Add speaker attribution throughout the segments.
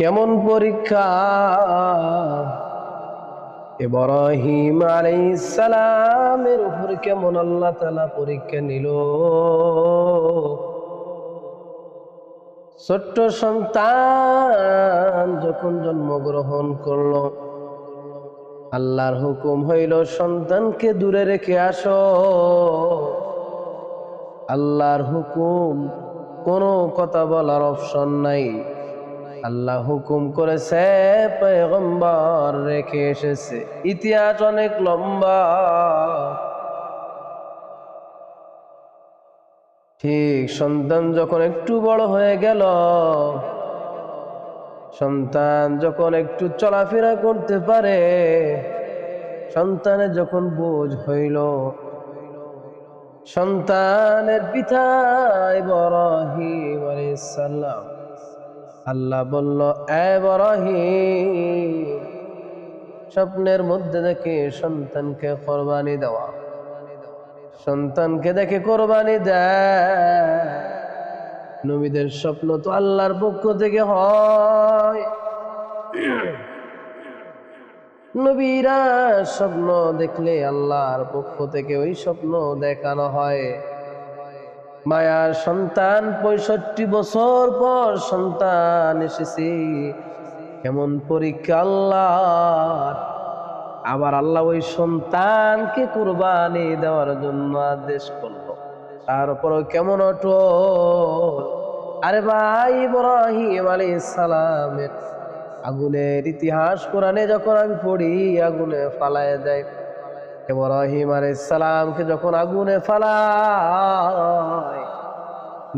Speaker 1: কেমন পরীক্ষা ইব্রাহিম আলাইহিস সালামের উপর কেমন আল্লাহ তাআলা পরীক্ষা নিল। ছোট্ট সন্তান যখন জন্মগ্রহণ করলো, আল্লাহর হুকুম হইল সন্তানকে দূরে রেখে আসো। আল্লাহর হুকুম, কোনো কথা বলার অপশন নাই। আল্লাহ হুকুম করেছে, পয়গম্বর রেখে এসেছে। ইতিহাস অনেক লম্বা। ঠিক সন্তান যখন একটু বড় হয়ে গেল, সন্তান যখন একটু চলাফেরা করতে পারে, সন্তানের যখন বোঝ হইল, সন্তানের পিতা ইব্রাহিম আলাইহিস সালাম, আল্লাহ বলল, ইব্রাহিম, স্বপ্নের মধ্যে দেখে সন্তানকে কোরবানি দেওয়া। সন্তানকে দেখে কোরবানি দেয়। নবীদের স্বপ্ন তো আল্লাহর পক্ষ থেকে হয়। নবীরা স্বপ্ন দেখলে আল্লাহর পক্ষ থেকে ওই স্বপ্ন দেখানো হয়। মায়ার সন্তান, 65 বছর পর সন্তান এসেছে। কেমন পরীক্ষা আল্লাহর। আবার আল্লাহ ওই সন্তানকে কুরবানি দেওয়ার জন্য আদেশ করলো। তারপরও কেমন অটল। আরে ভাই, ইব্রাহিম আলাইহিস সালামের আগুনের ইতিহাস কোরআনে যখন আমি পড়ি, আগুনে ফালায় দেয়। ইব্রাহিম আলাইহিস সালামকে যখন আগুনে ফালায়,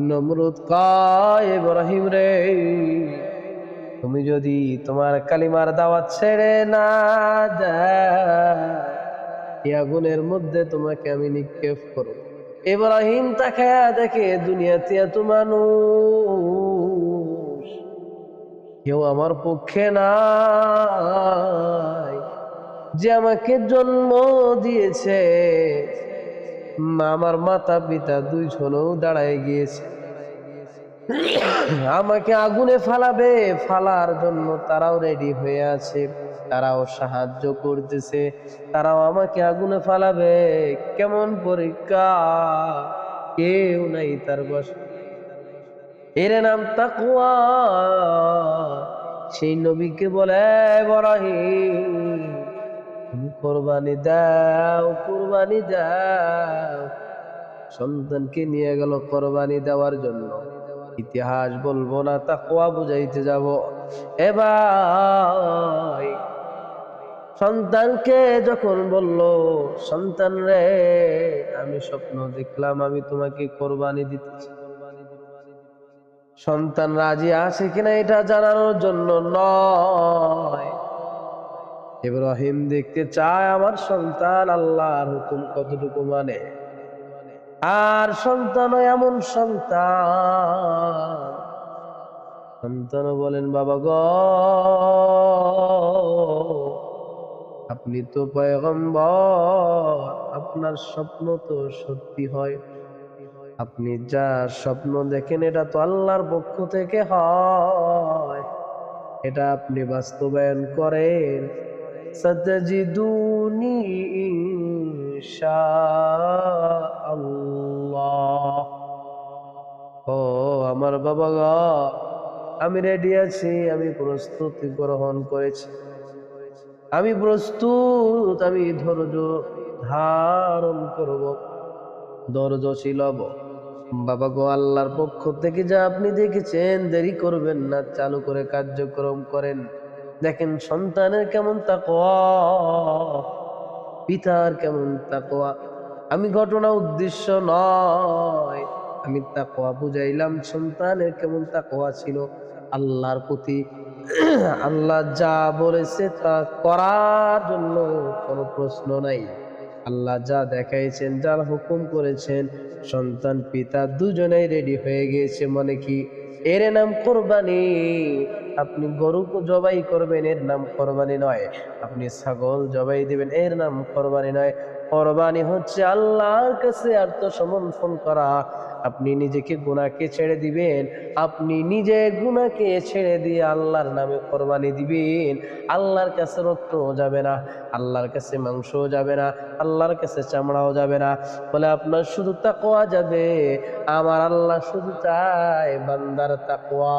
Speaker 1: নমরুদ কয়, ইব্রাহিম রে, তুমি যদি তোমার কালিমার দাওয়াত ছেড়ে না দাও, এই আগুনের মধ্যে তোমাকে আমি নিক্ষেপ করব। ইব্রাহিম তাকায়া দেখে দুনিয়াতে এত মানুষ, কেউ আমার পক্ষে নাই। যে আমাকে জন্ম দিয়েছে, আমার মাতা পিতা দুইজনও দাঁড়ায় গিয়েছে। আমাকে আগুনে ফালাবে, ফালার জন্য তারাও রেডি হয়ে আছে, তারাও সাহায্য করতেছে, তারাও আমাকে আগুনে ফালাবে। কেমন পরীক্ষা, কেউ নাই তার বসে। এর নাম তাকওয়া। সেই নবীকে বলে, ইব্রাহিম, তুমি কোরবানি দাও, কোরবানি দাও। সন্তানকে নিয়ে গেল কোরবানি দেওয়ার জন্য। ইতিহাস বলবো না, তাকওয়া বুঝাইতে যাব। এবার সন্তানকে যখন বলল, সন্তান রে, আমি স্বপ্ন দেখলাম আমি তোমাকে কোরবানি দিতেছি। সন্তান রাজি আছে কিনা এটা জানানোর জন্য নয়, ইব্রাহিম দেখতে চায় আমার সন্তান আল্লাহর হুকুম কতটুকু মানে। আর সন্তানও এমন সন্তান, সন্তানও বলেন, বাবা গো, আপনি তো পয়গম্বর, আপনার স্বপ্ন তো সত্যি হয়। আপনি যা স্বপ্ন দেখেন এটা তো আল্লাহর পক্ষ থেকে হয়, এটা আপনি বাস্তবায়ন করেন। সাতাজিদুনি ইনশাআল্লাহ। ও আমার বাবা গো, আমি রেডি আছি, আমি প্রস্তুতি গ্রহণ করেছি, আমি প্রস্তুত, আমি ধৈর্য ধারণ করব, ধৈর্যশীল হব। বাবা গো, আল্লাহর পক্ষ থেকে যা আপনি দেখেছেন, দেরি করবেন না, চালু করে কার্যক্রম করেন। দেখেন সন্তানের কেমন তাকওয়া, পিতার কেমন তাকওয়া। আমি ঘটনা উদ্দেশ্য নয়, আমি তাকওয়া বুঝাইলাম। সন্তানের কেমন তাকওয়া ছিল আল্লাহর প্রতি। আল্লাহ যা বলেছে তা করার জন্য কোনো প্রশ্ন নাই। আল্লাহ যা দেখাইছেন, যার হুকুম করেছেন, সন্তান পিতা দুজনেই রেডি হয়ে গিয়েছে। মানে কি, এর নাম কোরবানি। আপনি গরু জবাই করবেন, এর নাম কোরবানি নয়। আপনি ছাগল জবাই দিবেন, এর নাম কোরবানি নয়। কোরবানি হচ্ছে আল্লাহর কাছে আত্মসমর্পণ করা। আপনি নিজেকে গুনাহকে ছেড়ে দিবেন, আপনি নিজে গুনাহকে ছেড়ে দিয়ে আল্লাহর নামে কোরবানি দিবেন। আল্লাহর কাছে রক্তও যাবে না, আল্লাহর কাছে মাংসও যাবে না, আল্লাহর কাছে চামড়াও যাবে না, বলে আপনার শুধু তাকওয়া যাবে। আমার আল্লাহ শুধু চায় বান্দার তাকওয়া।